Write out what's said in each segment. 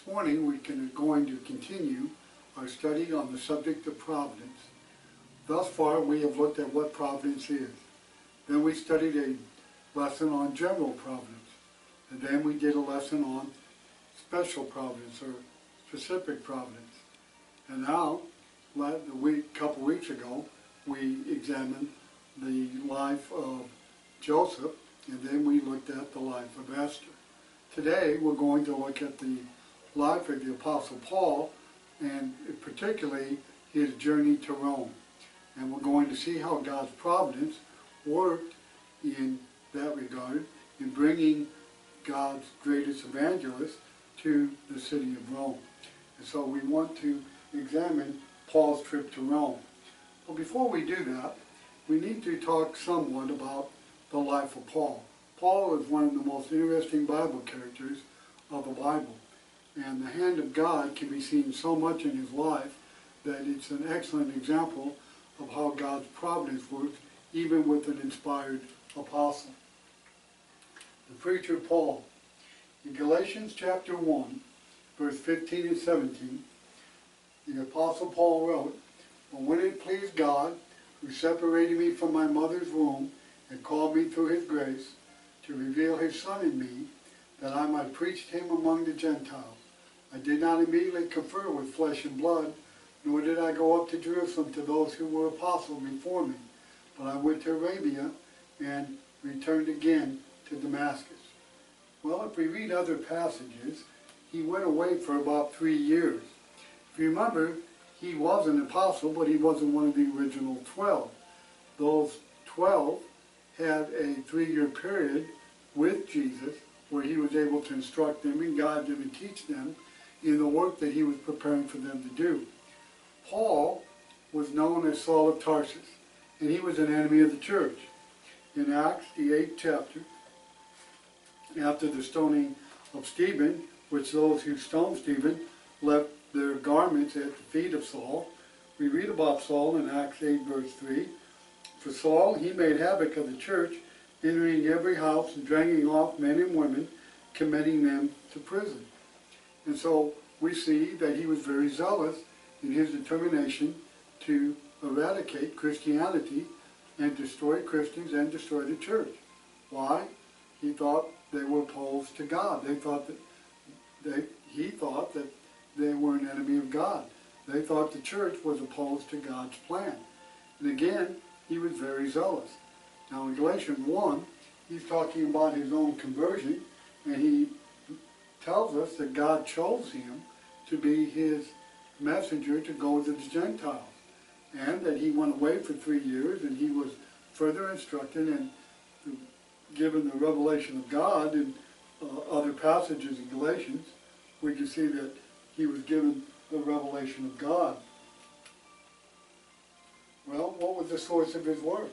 This morning we are going to continue our study on the subject of providence. Thus far we have looked at what providence is. Then we studied a lesson on general providence. And then we did a lesson on special providence or specific providence. And now, a couple weeks ago, we examined the life of Joseph, and then we looked at the life of Esther. Today we're going to look at the life of the Apostle Paul, and particularly his journey to Rome. And we're going to see how God's providence worked in that regard in bringing God's greatest evangelist to the city of Rome. And so we want to examine Paul's trip to Rome. But before we do that, we need to talk somewhat about the life of Paul. Paul is one of the most interesting Bible characters of the Bible. And the hand of God can be seen so much in his life that it's an excellent example of how God's providence works, even with an inspired apostle. The preacher Paul. In Galatians chapter 1, verse 15 and 17, the Apostle Paul wrote, "But when it pleased God, who separated me from my mother's womb and called me through his grace, to reveal his Son in me, that I might preach him among the Gentiles. I did not immediately confer with flesh and blood, nor did I go up to Jerusalem to those who were apostles before me, but I went to Arabia and returned again to Damascus." Well, if we read other passages, he went away for about 3 years. If you remember, he was an apostle, but he wasn't one of the original 12. Those 12 had a 3-year period with Jesus where he was able to instruct them and guide them and teach them in the work that he was preparing for them to do. Paul was known as Saul of Tarsus, and he was an enemy of the church. In Acts, the 8th chapter, after the stoning of Stephen, which those who stoned Stephen left their garments at the feet of Saul, we read about Saul in Acts 8, verse 3. "For Saul, he made havoc of the church, entering every house and dragging off men and women, committing them to prison." And so we see that he was very zealous in his determination to eradicate Christianity and destroy Christians and destroy the church. Why? He thought they were opposed to God. He thought that they were an enemy of God. They thought the church was opposed to God's plan. And again, he was very zealous. Now in Galatians 1, he's talking about his own conversion, and he tells us that God chose him to be his messenger to go to the Gentiles, and that he went away for 3 years, and he was further instructed and given the revelation of God. In other passages in Galatians, we can see that he was given the revelation of God. Well, what was the source of his work?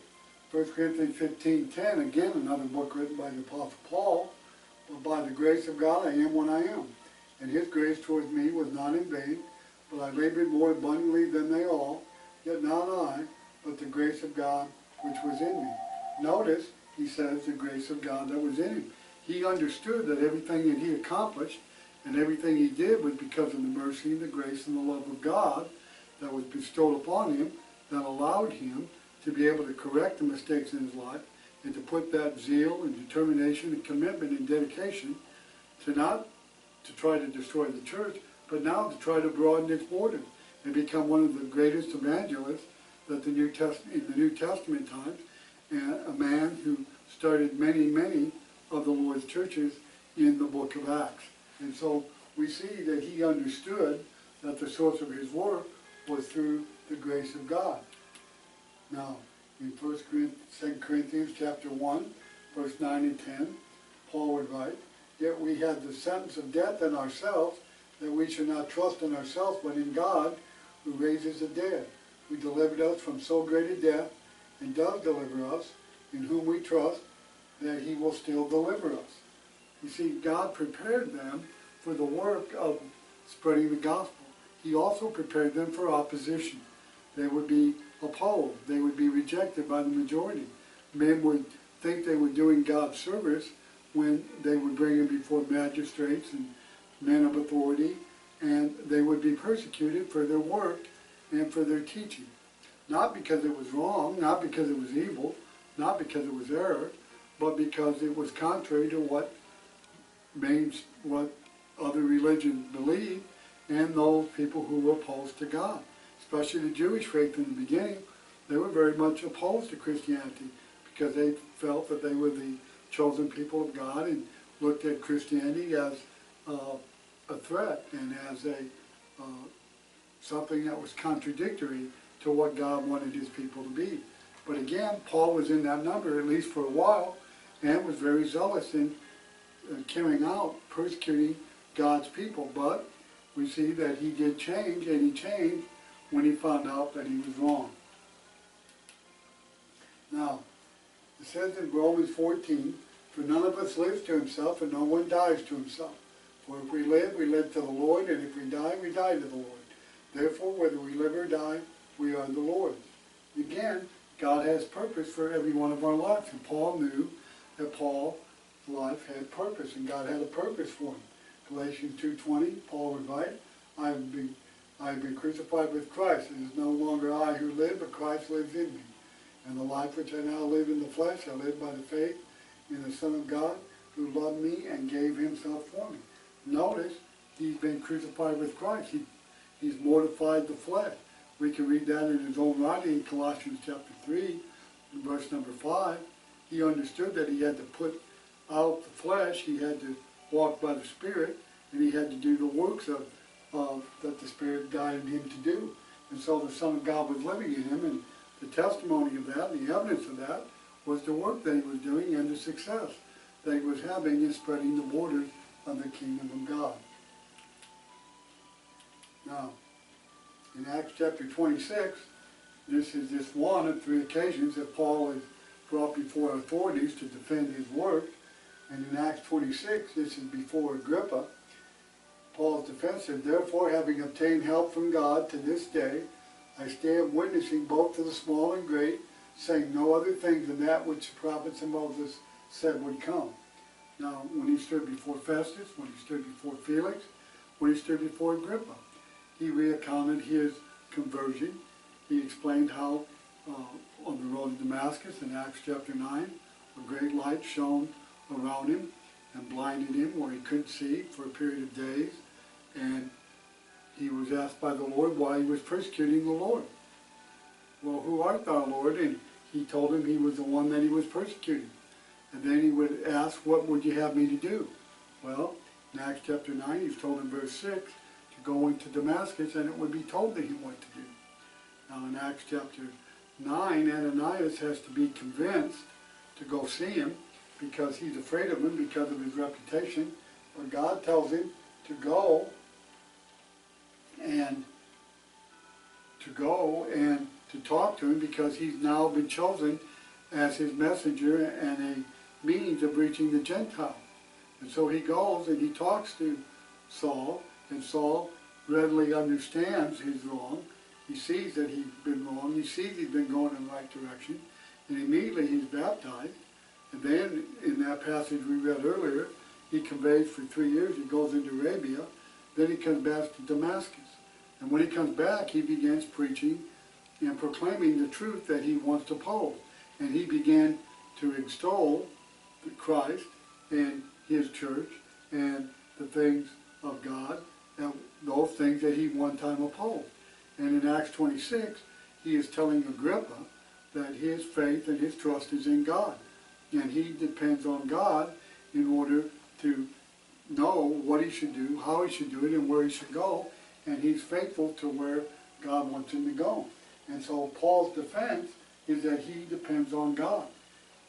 1 Corinthians 15:10, again another book written by the Apostle Paul. "But by the grace of God I am what I am, and his grace towards me was not in vain, but I labored more abundantly than they all, yet not I, but the grace of God which was in me." Notice, he says the grace of God that was in him. He understood that everything that he accomplished and everything he did was because of the mercy and the grace and the love of God that was bestowed upon him, that allowed him to be able to correct the mistakes in his life and to put that zeal and determination and commitment and dedication to not to try to destroy the church, but now to try to broaden its borders and become one of the greatest evangelists that in the New Testament times, and a man who started many of the Lord's churches in the book of Acts. And so we see that he understood that the source of his work was through the grace of God. Now, in 2 Corinthians chapter 1, verse 9 and 10, Paul would write, "Yet we had the sentence of death in ourselves, that we should not trust in ourselves, but in God, who raises the dead, who delivered us from so great a death, and does deliver us, in whom we trust, that he will still deliver us." You see, God prepared them for the work of spreading the gospel. He also prepared them for opposition. They would be opposed. They would be rejected by the majority. Men would think they were doing God's service when they would bring him before magistrates and men of authority, and they would be persecuted for their work and for their teaching. Not because it was wrong, not because it was evil, not because it was error, but because it was contrary to what other religions believed, and those people who were opposed to God. Especially the Jewish faith in the beginning, they were very much opposed to Christianity because they felt that they were the chosen people of God and looked at Christianity as a threat and as something that was contradictory to what God wanted his people to be. But again, Paul was in that number, at least for a while, and was very zealous in carrying out, persecuting God's people. But we see that he did change, and he changed when he found out that he was wrong. Now, it says in Romans 14, "For none of us lives to himself, and no one dies to himself. For if we live to the Lord, and if we die to the Lord. Therefore, whether we live or die, we are the Lord's." Again, God has purpose for every one of our lives, and Paul knew that Paul's life had purpose, and God had a purpose for him. Galatians 2:20, Paul would write, I have been crucified with Christ. It is no longer I who live, but Christ lives in me. And the life which I now live in the flesh, I live by the faith in the Son of God, who loved me and gave himself for me. Notice, he's been crucified with Christ. He's mortified the flesh. We can read that in his own writing in Colossians chapter 3, verse number 5. He understood that he had to put out the flesh, he had to walk by the Spirit, and he had to do the works that the Spirit guided him to do. And so the Son of God was living in him, and the testimony of that, the evidence of that, was the work that he was doing and the success that he was having in spreading the borders of the kingdom of God. Now, in Acts chapter 26, this is just one of 3 occasions that Paul is brought before authorities to defend his work. And in Acts 26, this is before Agrippa. Paul's defense said, "Therefore, having obtained help from God to this day, I stand witnessing both to the small and great, saying no other thing than that which the prophets and Moses said would come." Now, when he stood before Festus, when he stood before Felix, when he stood before Agrippa, he recounted his conversion. He explained how on the road to Damascus in Acts chapter 9, a great light shone around him and blinded him where he couldn't see for a period of days. And he was asked by the Lord why he was persecuting the Lord. "Well, who art thou, Lord?" And he told him he was the one that he was persecuting. And then he would ask, "What would you have me to do?" Well, in Acts chapter 9, he's told in verse 6 to go into Damascus, and it would be told to him what to do. Now in Acts chapter 9, Ananias has to be convinced to go see him because he's afraid of him because of his reputation. But God tells him to go and to talk to him because he's now been chosen as his messenger and a means of reaching the Gentiles. And so he goes and he talks to Saul, and Saul readily understands his wrong. He sees that he's been wrong. He sees he's been going in the right direction. And immediately he's baptized. And then in that passage we read earlier, he conveys for 3 years. He goes into Arabia. Then he comes back to Damascus. And when he comes back, he begins preaching and proclaiming the truth that he wants to pose. And he began to extol Christ and his church and the things of God, and those things that he one time opposed. And in Acts 26, he is telling Agrippa that his faith and his trust is in God. And he depends on God in order to know what he should do, how he should do it, and where he should go. And he's faithful to where God wants him to go. And so Paul's defense is that he depends on God.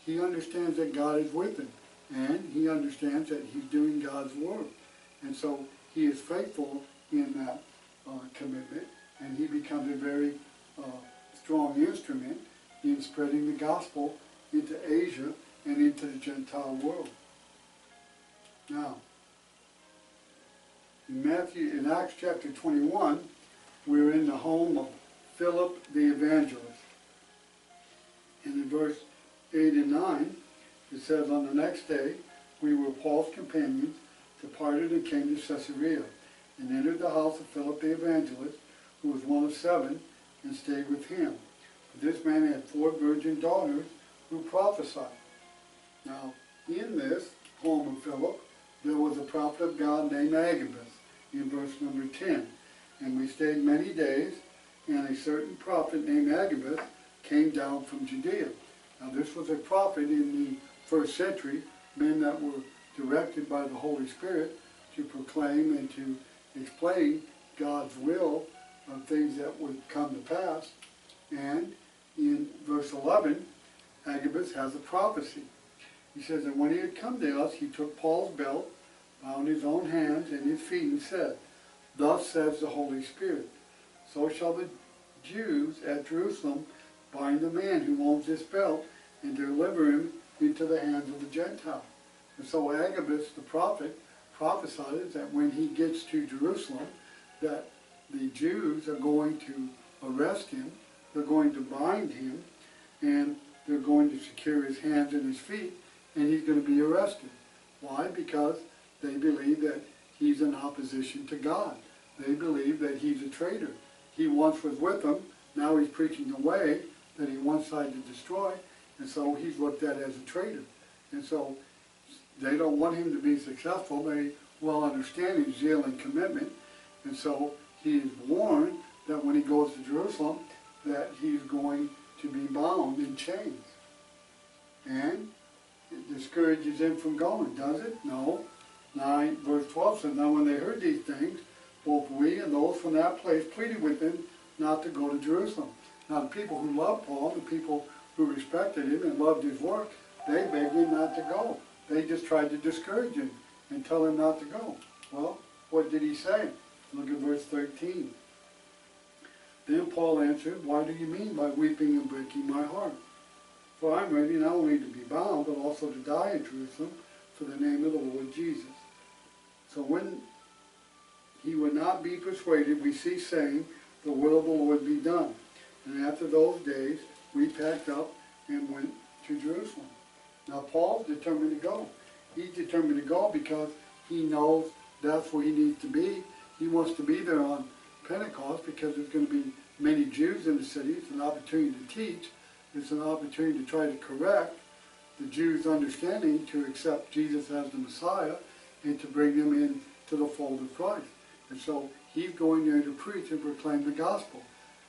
He understands that God is with him. And he understands that he's doing God's work. And so he is faithful in that commitment. And he becomes a very strong instrument in spreading the gospel into Asia and into the Gentile world. Now, in Acts chapter 21, we're in the home of Philip the evangelist. And in verse 8 and 9, it says, "On the next day, we were Paul's companions, departed and came to Caesarea, and entered the house of Philip the evangelist, who was one of 7, and stayed with him. This man had 4 virgin daughters who prophesied. Now, in this home of Philip, there was a prophet of God named Agabus, in verse number 10. And we stayed many days, and a certain prophet named Agabus came down from Judea. Now, this was a prophet in the first century, men that were directed by the Holy Spirit to proclaim and to explain God's will of things that would come to pass. And in verse 11, Agabus has a prophecy. He says, and when he had come to us, he took Paul's belt, bound his own hands and his feet, and said, thus says the Holy Spirit, so shall the Jews at Jerusalem bind the man who owns this belt and deliver him into the hands of the Gentiles. And so Agabus the prophet prophesied that when he gets to Jerusalem, that the Jews are going to arrest him, they're going to bind him, and they're going to secure his hands and his feet, and he's going to be arrested. Why? Because they believe that he's in opposition to God. They believe that he's a traitor. He once was with them, now he's preaching the way that he once tried to destroy, and so he's looked at as a traitor. And so they don't want him to be successful. They well understand his zeal and commitment, and so he is warned that when he goes to Jerusalem, that he's going to be bound in chains. And it discourages him from going, does it? No. 9, verse 12 says, now when they heard these things, both we and those from that place pleaded with him not to go to Jerusalem. Now the people who loved Paul, the people who respected him and loved his work, they begged him not to go. They just tried to discourage him and tell him not to go. Well, what did he say? Look at verse 13. Then Paul answered, why do you mean by weeping and breaking my heart? For I am ready not only to be bound, but also to die in Jerusalem for the name of the Lord Jesus. So when he would not be persuaded, we cease saying, the will of the Lord be done. And after those days, we packed up and went to Jerusalem. Now Paul's determined to go. He's determined to go because he knows that's where he needs to be. He wants to be there on Pentecost because there's going to be many Jews in the city. It's an opportunity to teach. It's an opportunity to try to correct the Jews' understanding to accept Jesus as the Messiah and to bring them into the fold of Christ. And so he's going there to preach and proclaim the gospel.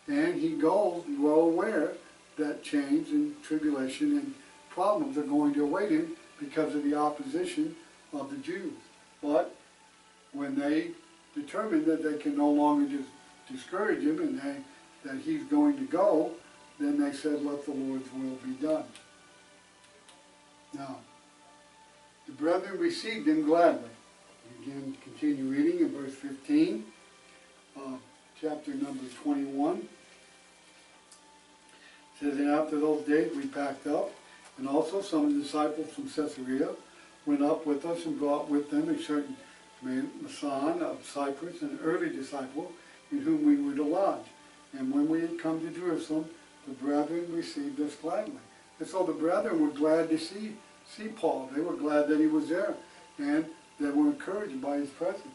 And he goes well aware that change and tribulation and problems are going to await him because of the opposition of the Jews. But when they determine that they can no longer just discourage him and that he's going to go, then they said, let the Lord's will be done. Now, the brethren received him gladly. Again, continue reading in verse 15, chapter number 21. It says, and after those days we packed up, and also some of the disciples from Caesarea went up with us and brought with them a certain man, Mason of Cyprus, an early disciple, in whom we were to lodge. And when we had come to Jerusalem, the brethren received us gladly. And so the brethren were glad to see Paul. They were glad that he was there, and they were encouraged by his presence.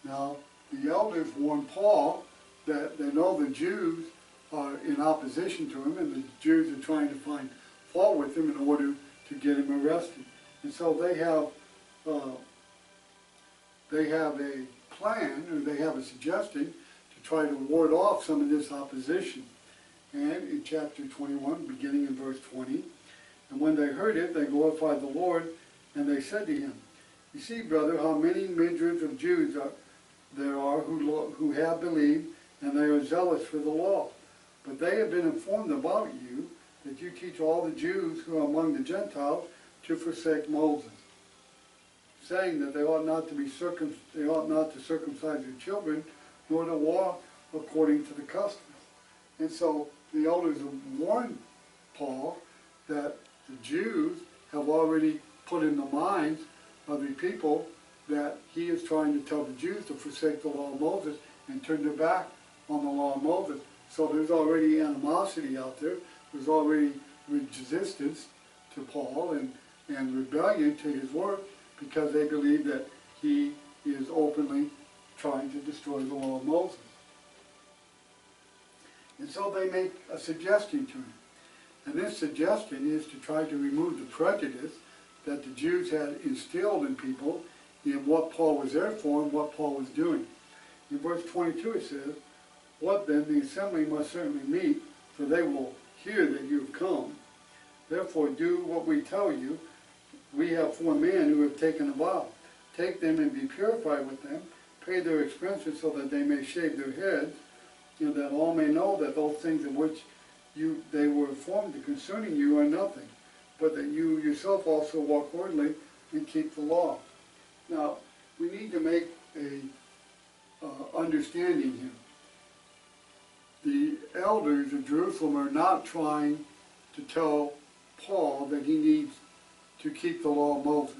Now, the elders warned Paul that they know the Jews are in opposition to him, and the Jews are trying to find fault with him in order to get him arrested. And so they have a plan, or they have a suggestion to try to ward off some of this opposition. And in chapter 21, beginning in verse 20, and when they heard it, they glorified the Lord, and they said to him, you see, brother, how many myriads of Jews there are who have believed, and they are zealous for the law. But they have been informed about you, that you teach all the Jews who are among the Gentiles to forsake Moses, saying that they ought not to circumcise their children, nor to walk according to the customs. And so the elders have warned Paul that the Jews have already put in the minds of the people that he is trying to tell the Jews to forsake the law of Moses and turn their back on the law of Moses. So there's already animosity out there. There's already resistance to Paul and rebellion to his work. because they believe that he is openly trying to destroy the law of Moses. And so they make a suggestion to him. And this suggestion is to try to remove the prejudice that the Jews had instilled in people in what Paul was there for and what Paul was doing. In verse 22 it says, "What then? The assembly must certainly meet, for they will hear that you have come. Therefore do what we tell you. We have 4 men who have taken a vow. Take them and be purified with them. Pay their expenses so that they may shave their heads, and that all may know that those things of which they were informed concerning you are nothing, but that you yourself also walk orderly and keep the law." Now, we need to make a understanding here. The elders of Jerusalem are not trying to tell Paul that he needs to keep the law of Moses.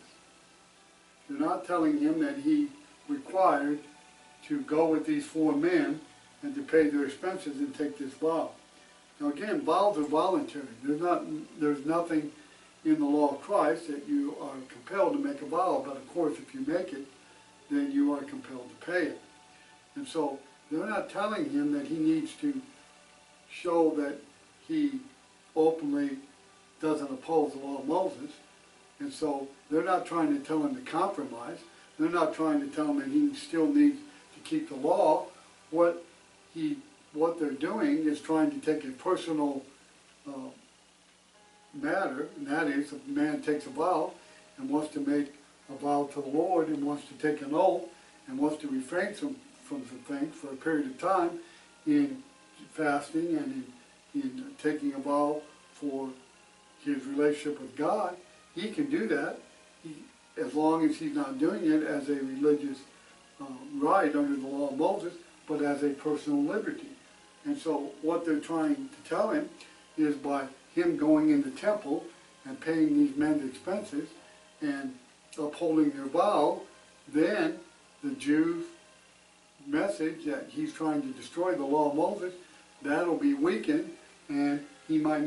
They're not telling him that he required to go with these 4 men and to pay their expenses and take this vow. Now again, vows are voluntary. There's nothing in the law of Christ that you are compelled to make a vow, but of course if you make it, then you are compelled to pay it. And so they're not telling him that he needs to show that he openly doesn't oppose the law of Moses. And so they're not trying to tell him to compromise. They're not trying to tell him that he still needs to keep the law. What they're doing is trying to take a personal matter, and that is, if a man takes a vow and wants to make a vow to the Lord and wants to take an oath and wants to refrain from some things for a period of time in fasting and in taking a vow for his relationship with God, he can do that as long as he's not doing it as a religious right under the law of Moses, but as a personal liberty. And so what they're trying to tell him is by him going in the temple and paying these men's expenses and upholding their vow, then the Jews' message that he's trying to destroy the law of Moses, that'll be weakened, and he might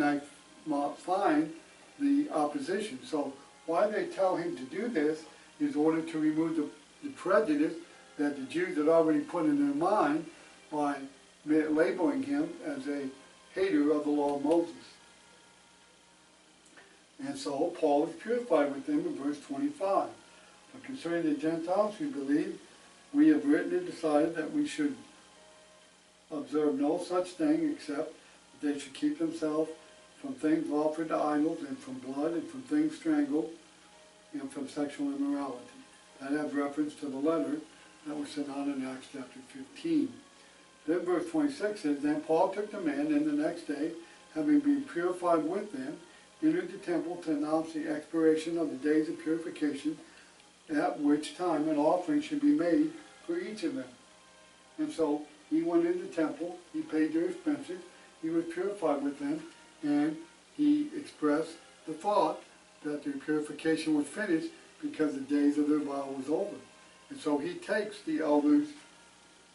not find the opposition. So why they tell him to do this is in order to remove the prejudice that the Jews had already put in their mind by labeling him as a hater of the law of Moses. And so Paul is purified with them in verse 25. But concerning the Gentiles who believe, we have written and decided that we should observe no such thing except that they should keep themselves from things offered to idols, and from blood, and from things strangled, and from sexual immorality. That has reference to the letter that was sent out in Acts chapter 15. Then verse 26 says, "Then Paul took the men, and the next day, having been purified with them, entered the temple to announce the expiration of the days of purification, at which time an offering should be made for each of them." And so he went into the temple, he paid their expenses, he was purified with them, and he expressed the thought that their purification was finished because the days of their vow was over. And so he takes the elders'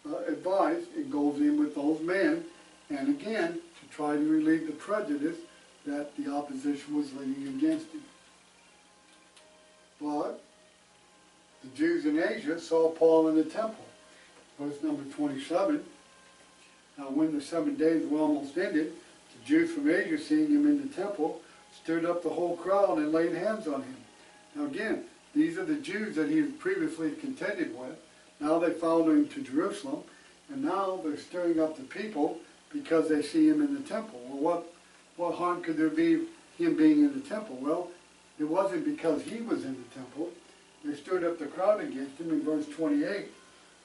advice and goes in with those men, and again, to try to relieve the prejudice that the opposition was leaning against him. But the Jews in Asia saw Paul in the temple. Verse number 27, "Now when the 7 days were almost ended, the Jews from Asia, seeing him in the temple, stirred up the whole crowd and laid hands on him." Now again, these are the Jews that he had previously contended with. Now they followed him to Jerusalem, and now they're stirring up the people because they see him in the temple. Well, what harm could there be him being in the temple? Well, it wasn't because he was in the temple. They stirred up the crowd against him in verse 28,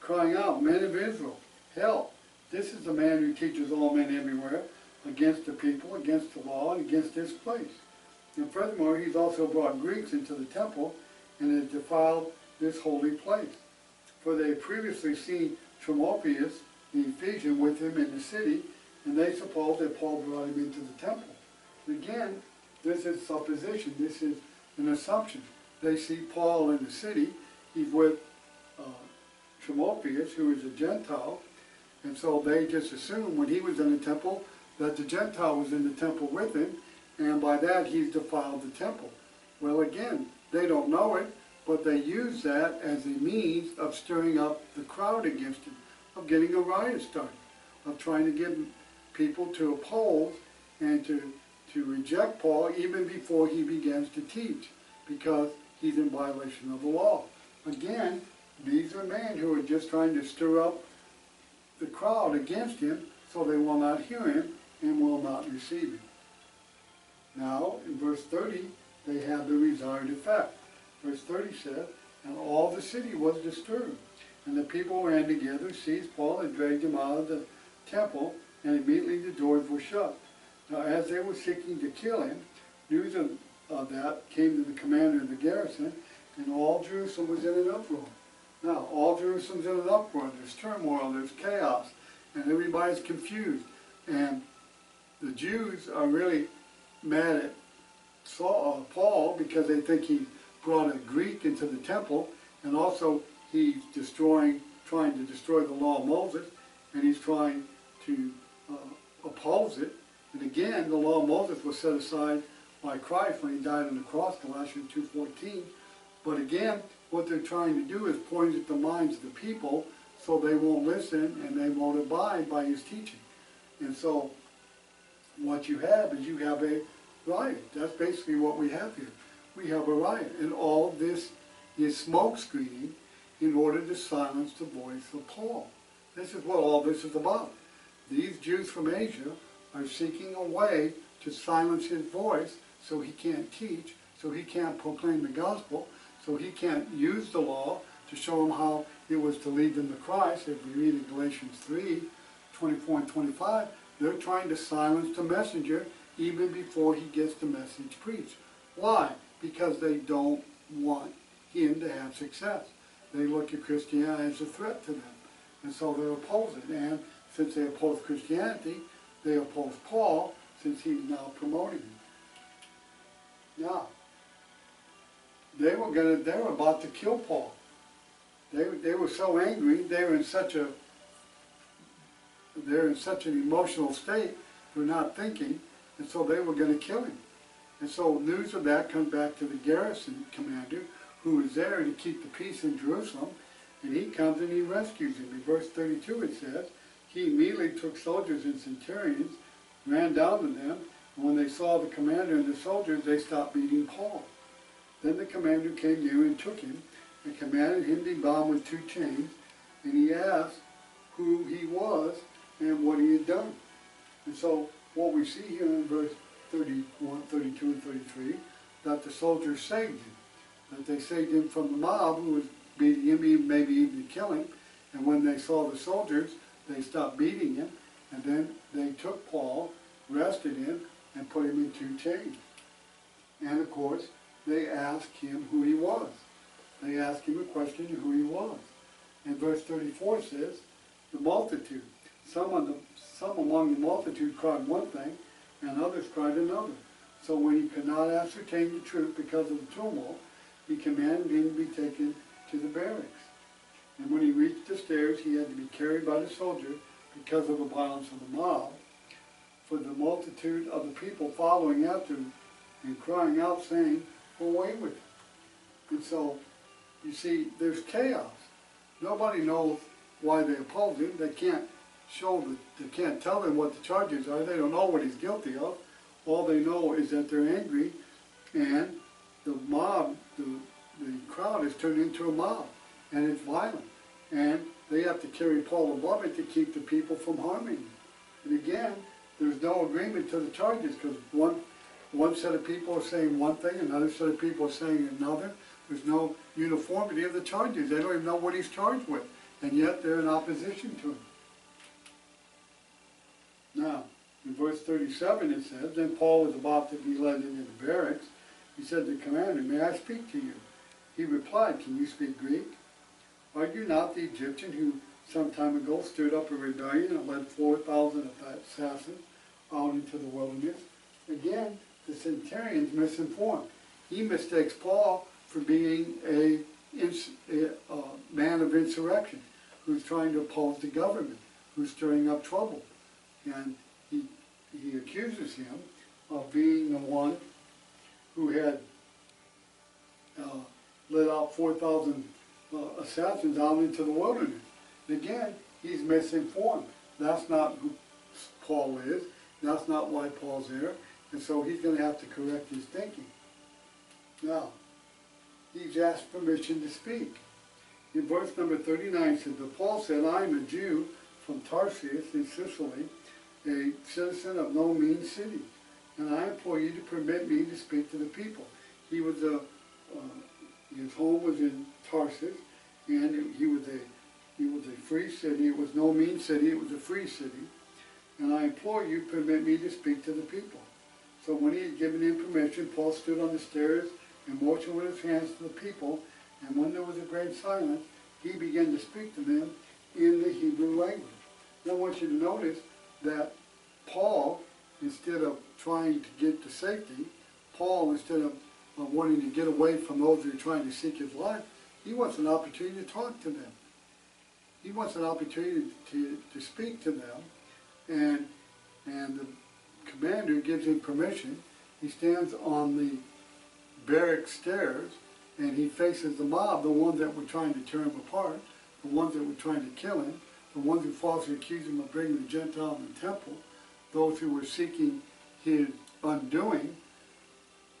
crying out, "Men of Israel, help! This is the man who teaches all men everywhere, against the people, against the law, and against this place. And furthermore, he's also brought Greeks into the temple and has defiled this holy place. For they had previously seen Timotheus, the Ephesian, with him in the city, and they supposed that Paul brought him into the temple." Again, this is supposition. This is an assumption. They see Paul in the city. He's with Timotheus, who is a Gentile, and so they just assume when he was in the temple that the Gentile was in the temple with him, and by that he's defiled the temple. Well, again, they don't know it, but they used that as a means of stirring up the crowd against him, of getting a riot started, of trying to get people to oppose and to reject Paul even before he begins to teach, because he's in violation of the law. Again, these are men who are just trying to stir up the crowd against him so they will not hear him and will not receive him. Now, in verse 30, they have the desired effect. Verse 30 says, and all the city was disturbed, and the people ran together, seized Paul, and dragged him out of the temple, and immediately the doors were shut. Now, as they were seeking to kill him, news of that came to the commander of the garrison, and all Jerusalem was in an uproar. Now, all Jerusalem's in an uproar. There's turmoil, there's chaos, and everybody's confused. And the Jews are really mad at Paul because they think he brought a Greek into the temple, and also he's trying to destroy the law of Moses, and he's trying to oppose it. And again, the law of Moses was set aside by Christ when he died on the cross, Colossians 2:14. But again, what they're trying to do is point at the minds of the people so they won't listen and they won't abide by his teaching. And so what you have is you have a riot. That's basically what we have here. We have a riot. And all this is smoke screening in order to silence the voice of Paul. This is what all this is about. These Jews from Asia are seeking a way to silence his voice so he can't teach, so he can't proclaim the gospel, so he can't use the law to show them how it was to lead them to Christ. If we read in Galatians 3:24 and 25, they're trying to silence the messenger even before he gets the message preached. Why? Because they don't want him to have success. They look at Christianity as a threat to them. And so they oppose it. And since they oppose Christianity, they oppose Paul, since he's now promoting him. Now, they were about to kill Paul. They were so angry, they're in such an emotional state, they're not thinking, and so they were going to kill him. And so news of that comes back to the garrison commander, who is there to keep the peace in Jerusalem, and he comes and he rescues him. In verse 32 it says, he immediately took soldiers and centurions, ran down to them, and when they saw the commander and the soldiers, they stopped beating Paul. Then the commander came near and took him, and commanded him to be bound with 2 chains, and he asked who he was and what he had done. And so what we see here in verse 31, 32, and 33, that the soldiers saved him. That they saved him from the mob who was beating him, maybe even to kill him. And when they saw the soldiers, they stopped beating him, and then they took Paul, arrested him, and put him in 2 chains. And of course, they asked him who he was. They asked him a question of who he was. And verse 34 says, the multitude. Some among the multitude cried one thing, and others cried another. So when he could not ascertain the truth because of the tumult, he commanded him to be taken to the barracks. And when he reached the stairs, he had to be carried by the soldiers because of the violence of the mob, for the multitude of the people following after him and crying out, saying, away with him. And so, you see, there's chaos. Nobody knows why they oppose him. They can't they can't tell them what the charges are. They don't know what he's guilty of. All they know is that they're angry, and the mob, the crowd is turned into a mob, and it's violent. And they have to carry Paul above it to keep the people from harming him. And again, there's no agreement to the charges, because one set of people are saying one thing, another set of people are saying another. There's no uniformity of the charges. They don't even know what he's charged with, and yet they're in opposition to him. Now, in verse 37 it says, then Paul was about to be led into the barracks. He said to the commander, may I speak to you? He replied, can you speak Greek? Are you not the Egyptian who some time ago stirred up a rebellion and led 4,000 assassins out into the wilderness? Again, the centurion's misinformed. He mistakes Paul for being a man of insurrection, who's trying to oppose the government, who's stirring up trouble. And he accuses him of being the one who had led out 4,000 assassins out into the wilderness. And again, he's misinformed. That's not who Paul is. That's not why Paul's there. And so he's going to have to correct his thinking. Now, he's asked permission to speak. In verse number 39 it says, but Paul said, I am a Jew from Tarsus in Sicily, a citizen of no mean city, and I implore you to permit me to speak to the people. He was his home was in Tarsus, and he was a free city. It was no mean city, it was a free city. And I implore you, permit me to speak to the people. So when he had given him permission, Paul stood on the stairs and motioned with his hands to the people, and when there was a great silence, he began to speak to them in the Hebrew language. Now I want you to notice that Paul, instead of trying to get to safety, Paul, instead of wanting to get away from those who are trying to seek his life, he wants an opportunity to talk to them. He wants an opportunity to speak to them, and the commander gives him permission. He stands on the barrack stairs, and he faces the mob, the ones that were trying to tear him apart, the ones that were trying to kill him, the ones who falsely accused him of bringing the Gentiles in the temple, those who were seeking his undoing,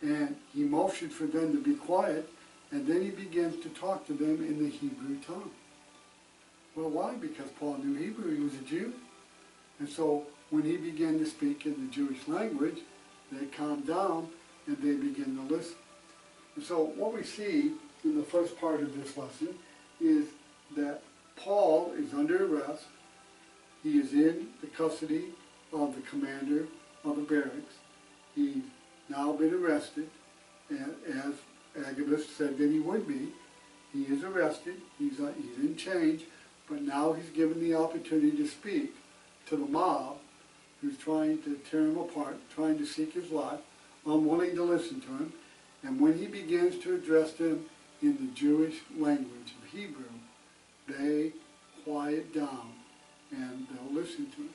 and he motioned for them to be quiet, and then he begins to talk to them in the Hebrew tongue. Well, why? Because Paul knew Hebrew. He was a Jew. And so when he began to speak in the Jewish language, they calmed down and they began to listen. And so what we see in the first part of this lesson is that Paul is under arrest. He is in the custody of the commander of the barracks. He's now been arrested, and as Agabus said that he would be. He is arrested. He's in chains, but now he's given the opportunity to speak to the mob who's trying to tear him apart, trying to seek his life, unwilling to listen to him. And when he begins to address them in the Jewish language of Hebrew, they quiet down and they'll listen to him.